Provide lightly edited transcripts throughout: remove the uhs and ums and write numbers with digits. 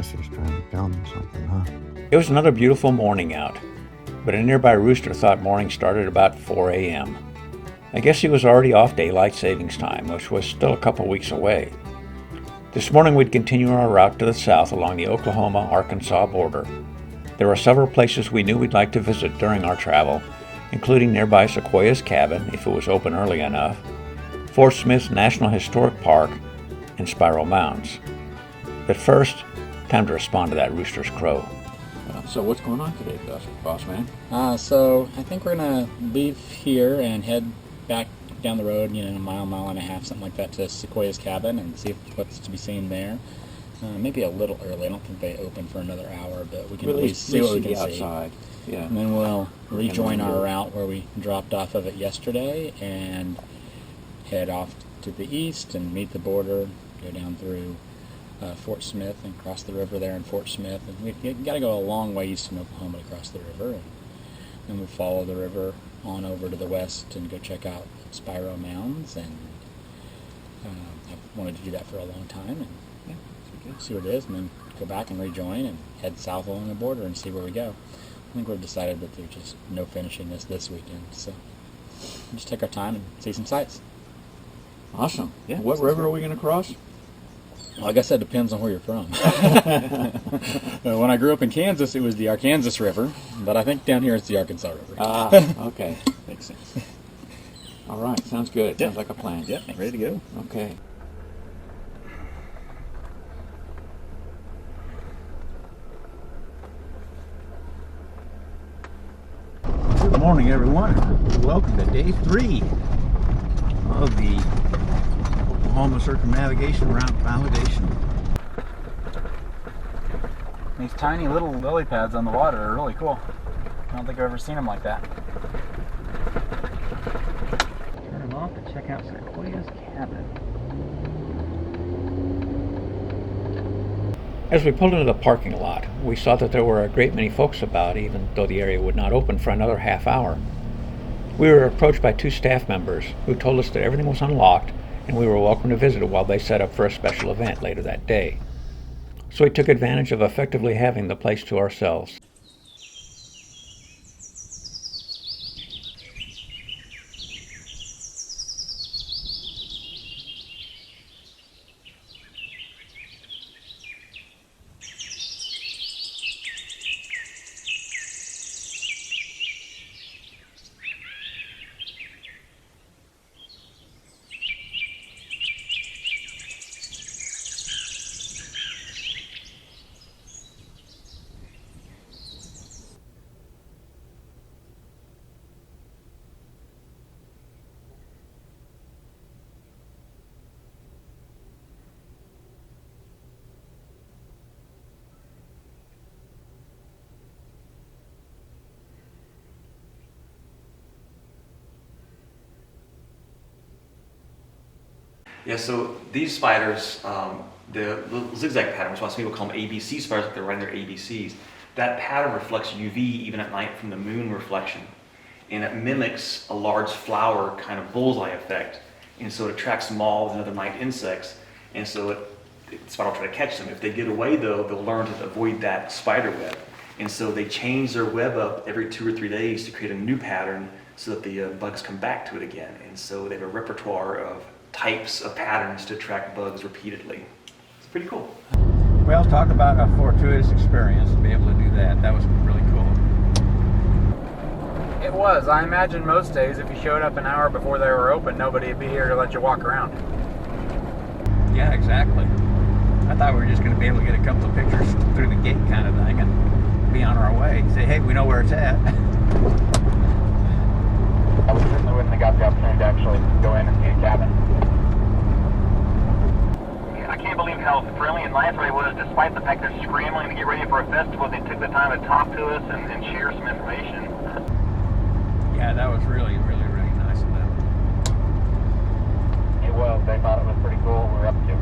guess he's trying to tell me something, huh? It was another beautiful morning out, but a nearby rooster thought morning started about 4 a.m. I guess he was already off daylight savings time, which was still a couple weeks away. This morning we'd continue our route to the south along the Oklahoma-Arkansas border. There were several places we knew we'd like to visit during our travel, including nearby Sequoia's cabin, if it was open early enough, Fort Smith National Historic Park, and Spiro Mounds. But first, time to respond to that rooster's crow. So what's going on today, boss man? So I think we're gonna leave here and head back down the road, a mile and a half, something like that, to Sequoia's cabin and see what's to be seen there. Maybe a little early. I don't think they open for another hour, but we can at least see what we can see. Outside. Yeah. And then we'll rejoin our route where we dropped off of it yesterday and head off to the east and meet the border, go down through Fort Smith and cross the river there in Fort Smith. And we've got to go a long way east in Oklahoma to cross the river. And then we'll follow the river on over to the west and go check out Spiro Mounds. And I've wanted to do that for a long time. And see what it is, and then go back and rejoin and head south along the border and see where we go. I think we've decided that there's just no finishing this weekend, so we'll just take our time and see some sights. Awesome. Yeah. What river are we going to cross? Well, I guess that depends on where you're from. When I grew up in Kansas, it was the Arkansas River, but I think down here it's the Arkansas River. Okay. Makes sense. All right. Sounds good. Sounds like a plan. Yeah, ready to go. Okay. Good morning, everyone. Welcome to day 3 of the Oklahoma Circumnavigation Route validation. These tiny little lily pads on the water are really cool. I don't think I've ever seen them like that. Turn them off to check out Sequoia's cabin. As we pulled into the parking lot, we saw that there were a great many folks about, even though the area would not open for another half hour. We were approached by 2 staff members who told us that everything was unlocked and we were welcome to visit while they set up for a special event later that day. So we took advantage of effectively having the place to ourselves. Yeah, so these spiders, the little zigzag pattern, which some people call them ABC spiders, like they're writing their ABCs, that pattern reflects UV even at night from the moon reflection. And it mimics a large flower kind of bullseye effect. And so it attracts moths and other night insects. And so the spider will try to catch them. If they get away though, they'll learn to avoid that spider web. And so they change their web up every 2 or 3 days to create a new pattern so that the bugs come back to it again. And so they have a repertoire of types of patterns to attract bugs repeatedly. It's pretty cool. Well, talk about a fortuitous experience to be able to do that. That was really cool. It was. I imagine most days if you showed up an hour before they were open, nobody would be here to let you walk around. Yeah, exactly. I thought we were just going to be able to get a couple of pictures through the gate kind of thing and be on our way. Say, hey, we know where it's at. We certainly wouldn't have got the opportunity to actually go in and see a cabin. I can't believe how friendly and nice everybody was, despite the fact they're scrambling to get ready for a festival. They took the time to talk to us and share some information. Yeah, that was really nice of them. It was. They thought it was pretty cool what we're up to.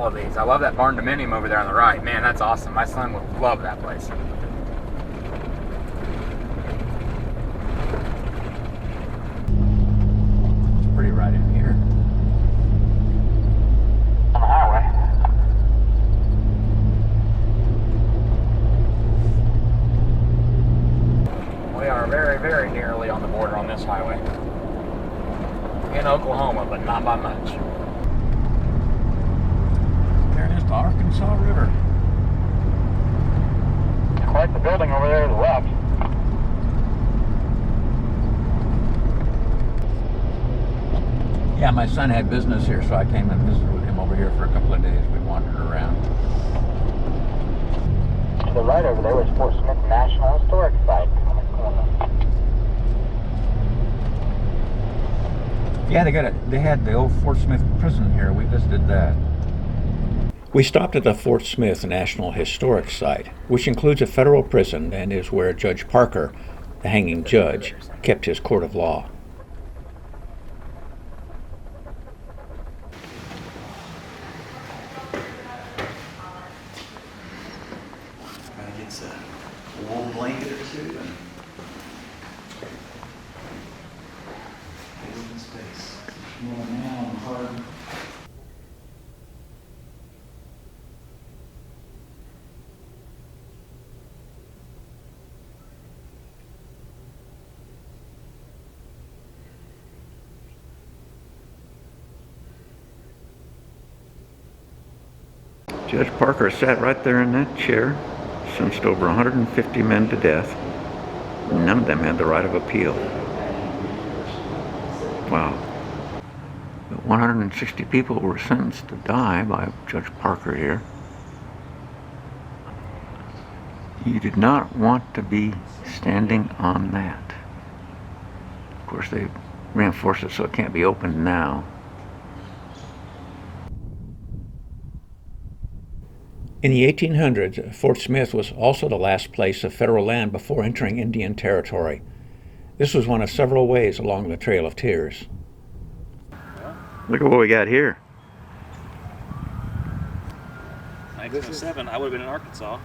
all of these. I love that barn dominium over there on the right. Man, that's awesome. My son would love that place. It's pretty right in here. On the highway. We are very, very nearly on the border on this highway. In Oklahoma, but not by much. There is the Arkansas River. Quite the building over there to the left. Yeah, my son had business here, so I came and visited with him over here for a couple of days. We wandered around. To the right over there was Fort Smith National Historic Site on the corner. Yeah, they had the old Fort Smith prison here. We visited that. We stopped at the Fort Smith National Historic Site, which includes a federal prison and is where Judge Parker, the hanging judge, kept his court of law. Gets a wool blanket or two and open space. Judge Parker sat right there in that chair, sentenced over 150 men to death. None of them had the right of appeal. Wow. But 160 people were sentenced to die by Judge Parker here. You did not want to be standing on that. Of course, they reinforced it so it can't be opened now. In the 1800s, Fort Smith was also the last place of federal land before entering Indian Territory. This was one of several ways along the Trail of Tears. Look at what we got here. 1907, I would have been in Arkansas.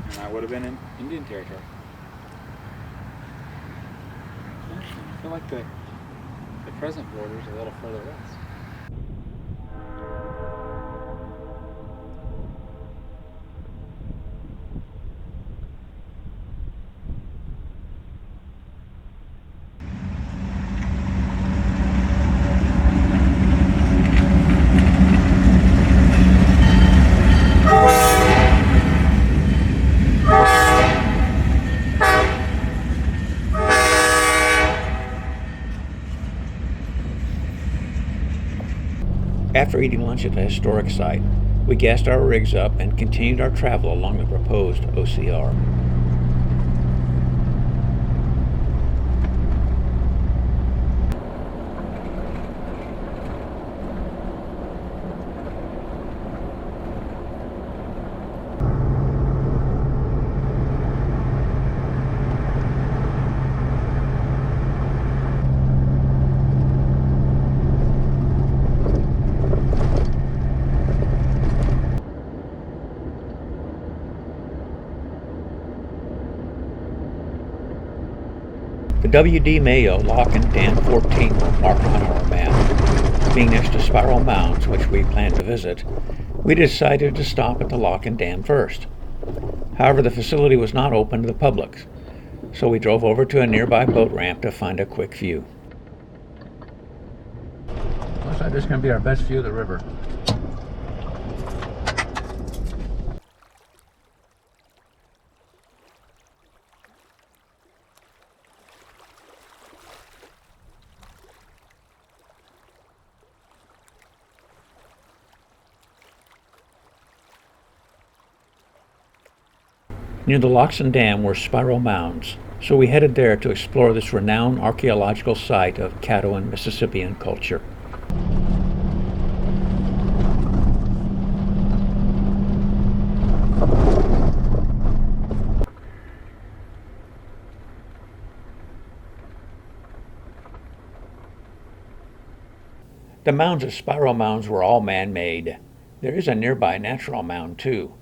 And I would have been in Indian Territory. I feel like the present border is a little further west. After eating lunch at the historic site, we gassed our rigs up and continued our travel along the proposed OCR. The W.D. Mayo Lock and Dam 14 were marked on our map. Being next to Spiro Mounds, which we planned to visit, we decided to stop at the Lock and Dam first. However, the facility was not open to the public, so we drove over to a nearby boat ramp to find a quick view. Looks like this is going to be our best view of the river. Near the locks and dam were Spiro Mounds, so we headed there to explore this renowned archaeological site of Caddo and Mississippian culture. The mounds of Spiro Mounds were all man-made. There is a nearby natural mound, too.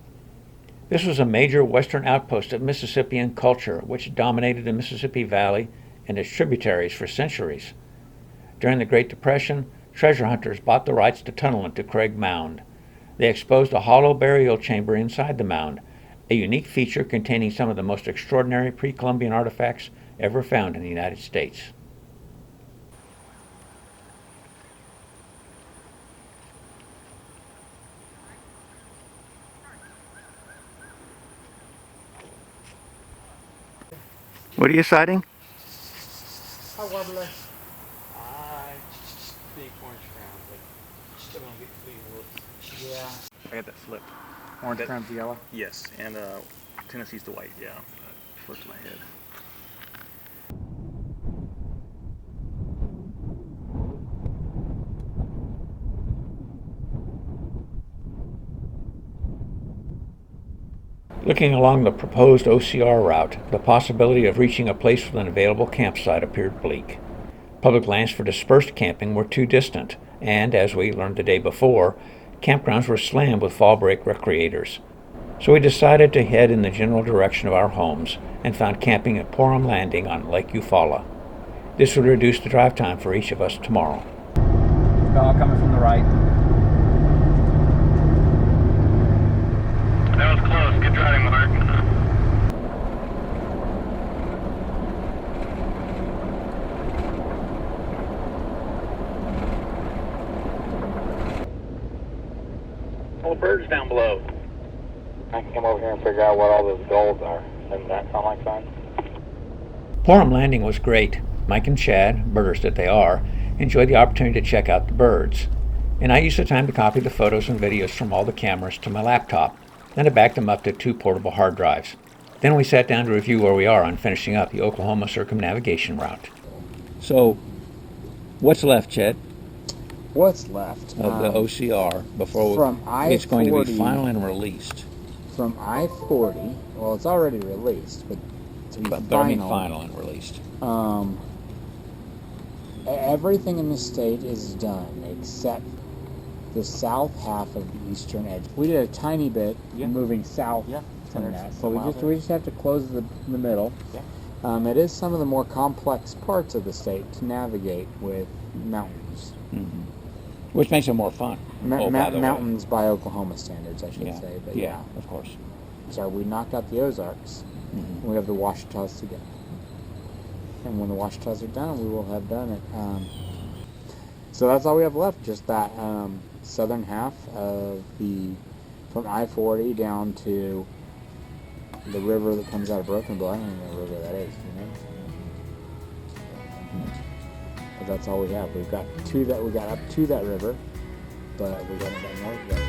This was a major western outpost of Mississippian culture which dominated the Mississippi Valley and its tributaries for centuries. During the Great Depression, treasure hunters bought the rights to tunnel into Craig Mound. They exposed a hollow burial chamber inside the mound, a unique feature containing some of the most extraordinary pre-Columbian artifacts ever found in the United States. What are you sighting? Hi, Warbler. Big orange crown, but still gonna get clean looks. Yeah. I got that flip. Orange That- crown's yellow. Yes, and Tennessee's the white, yeah. That flipped my head. Looking along the proposed OCR route, the possibility of reaching a place with an available campsite appeared bleak. Public lands for dispersed camping were too distant, and, as we learned the day before, campgrounds were slammed with fall break recreators. So we decided to head in the general direction of our homes and found camping at Porm Landing on Lake Eufaula. This would reduce the drive time for each of us tomorrow. Dog coming from the right. That was close. Good driving, Mark. All the birds down below. I can come over here and figure out what all those gulls are. Doesn't that sound like fun? Porm Landing was great. Mike and Chad, birders that they are, enjoyed the opportunity to check out the birds. And I used the time to copy the photos and videos from all the cameras to my laptop. Then I backed them up to 2 portable hard drives. Then we sat down to review where we are on finishing up the Oklahoma Circumnavigation Route. So, what's left, Chet, What's left? of the OCR before from it's going to be I-40 final and released? From I-40, well, it's already released, but to be But I mean final and released. Everything in the state is done except the south half of the eastern edge. We did a tiny bit moving south from that, so we just have to close the middle. It is some of the more complex parts of the state to navigate with mountains. Mm-hmm. Which makes it more fun. Mountains by Oklahoma standards, I should say. But yeah, of course. So we knocked out the Ozarks. Mm-hmm. We have the Ouachitas to go. And when the Ouachitas are done, we will have done it. So that's all we have left, just that southern half of from I-40 down to the river that comes out of Broken Bow. I don't even know what river that is, you know? But that's all we have. We got up to that river, but we haven't done north yet.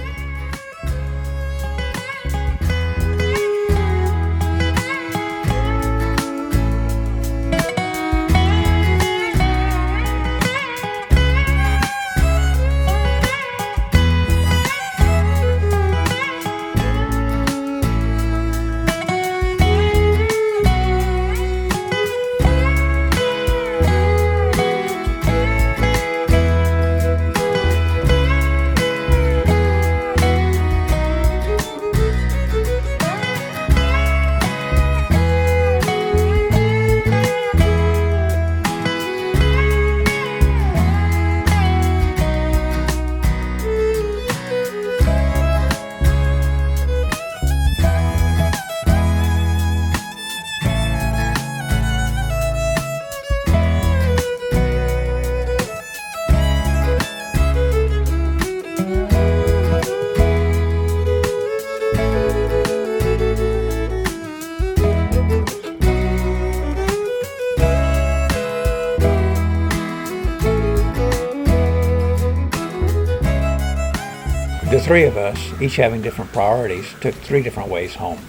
The 3 of us, each having different priorities, took 3 different ways home.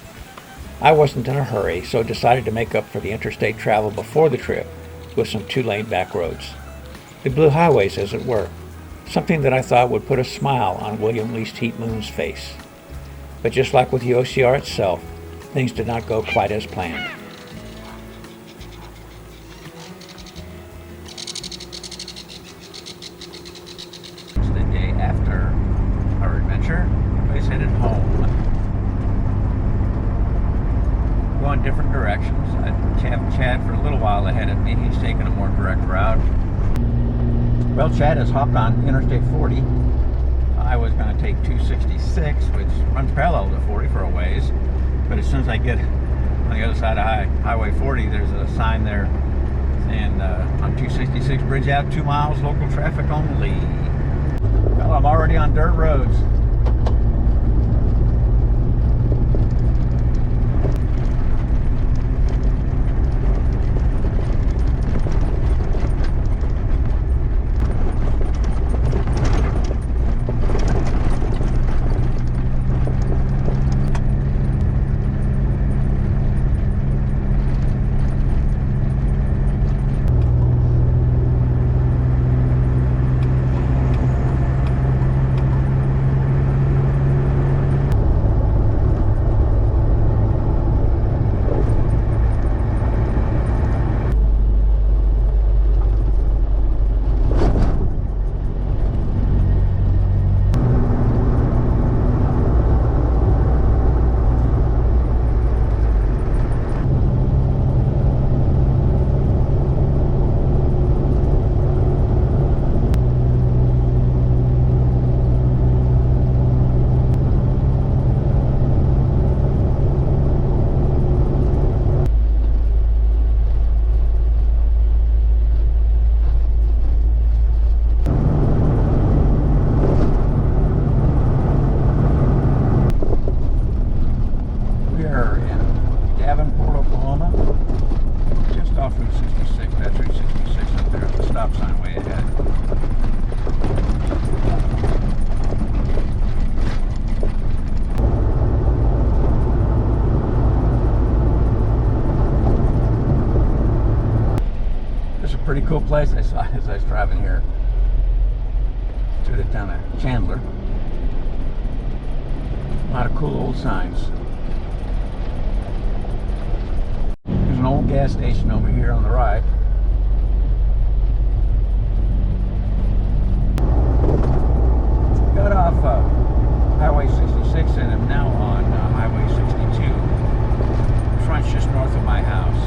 I wasn't in a hurry, so decided to make up for the interstate travel before the trip with some 2-lane back roads. The blue highways, as it were, something that I thought would put a smile on William Least Heat Moon's face. But just like with the OCR itself, things did not go quite as planned. The day after our adventure, ahead of me. He's taking a more direct route. Well, Chad has hopped on Interstate 40. I was going to take 266, which runs parallel to 40 for a ways. But as soon as I get on the other side of Highway 40, there's a sign there saying on 266 bridge out, 2 miles, local traffic only. Well, I'm already on dirt roads. Oklahoma, just off Route 66. That's Route 66 up there, the stop sign way ahead. This is a pretty cool place I saw as I was driving here through the town of Chandler. A lot of cool old signs. There's an old gas station over here on the right. Got off Highway 66 and am now on Highway 62. Which runs just north of my house.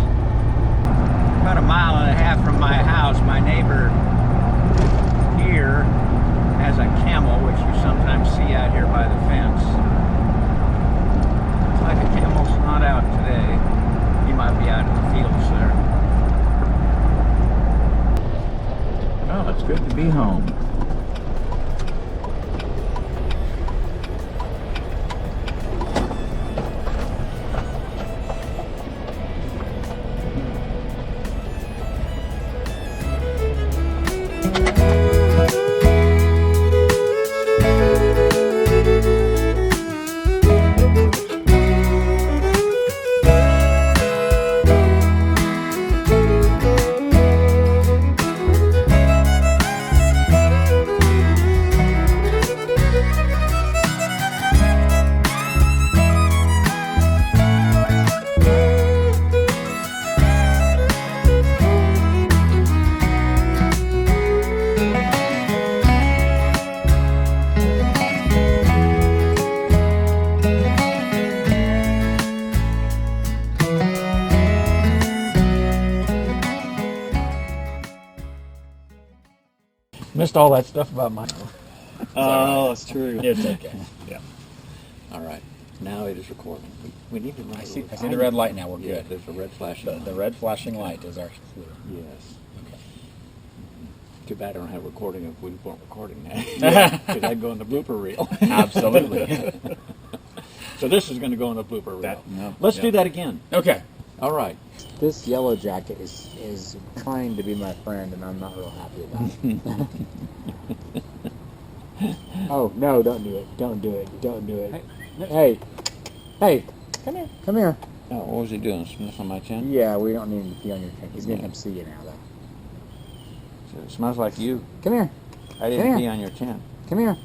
About a mile and a half from my house, my neighbor here has a camel, which you sometimes see out here by the fence. Looks like the camel's not out today. He might be out in the fields there. Well, it's good to be home. Missed all that stuff about my... Oh, that's true. It's okay. Yeah. All right. Now it is recording. We need to run. I see the red light now. We're Yeah, good. there's a red flashing light. The red flashing light is our clue. Yes. Okay. Too bad I don't have recording if we weren't recording now. Because I'd go in the blooper reel. Absolutely. So this is going to go in the blooper reel. No, Let's yeah. do that again. Okay. All right. This yellow jacket is trying to be my friend, and I'm not real happy about it. Oh, no, don't do it. Don't do it. Don't do it. Hey. Hey. Come here. Come here. Oh, what was he doing? Sniff on my chin? Yeah, we don't need him to pee on your chin. He's going to come see you now, though. So it smells like you. Come here. I didn't Come here. pee on your chin. Come here.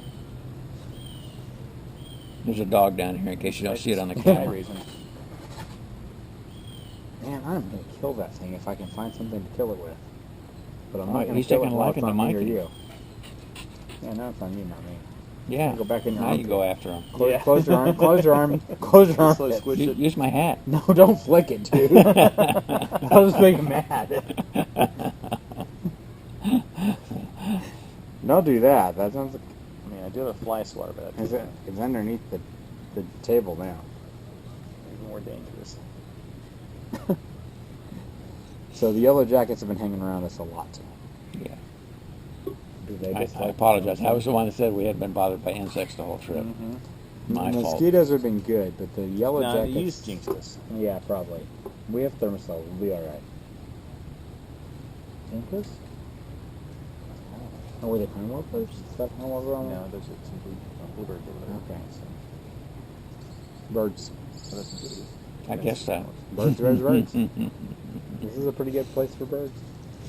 There's a dog down here in case you don't see it on the camera. Man, I'm going to kill that thing if I can find something to kill it with. But I'm not Right, going he's to kill taking it a while liking it's to on me Mike. or you. Yeah, no, it's on you, not me. Yeah. Go back in your Now arm. you go after them. Close your arm. Close your arm. Close your arm. Slowly squish it. Use my hat. No, don't flick it, dude. That'll just make him mad. Don't do that. That sounds like I mean, I do have a fly swatter, but that's it's underneath the table now. even more dangerous. So the yellow jackets have been hanging around us a lot. Yeah. Do they I dislike apologize. I was the one that said we hadn't been bothered by insects the whole trip. My The fault. mosquitoes have been good, but the yellow No, jackets. you just jinxed us. Yeah, probably. We have thermosol. We'll be all right. Incas? Oh, were they pine warblers? Is that pine warbler on No, there's some bluebirds over there. Okay. So. Birds. Oh, that's some bluebirds. I guess so. Birds, birds, birds. This is a pretty good place for birds.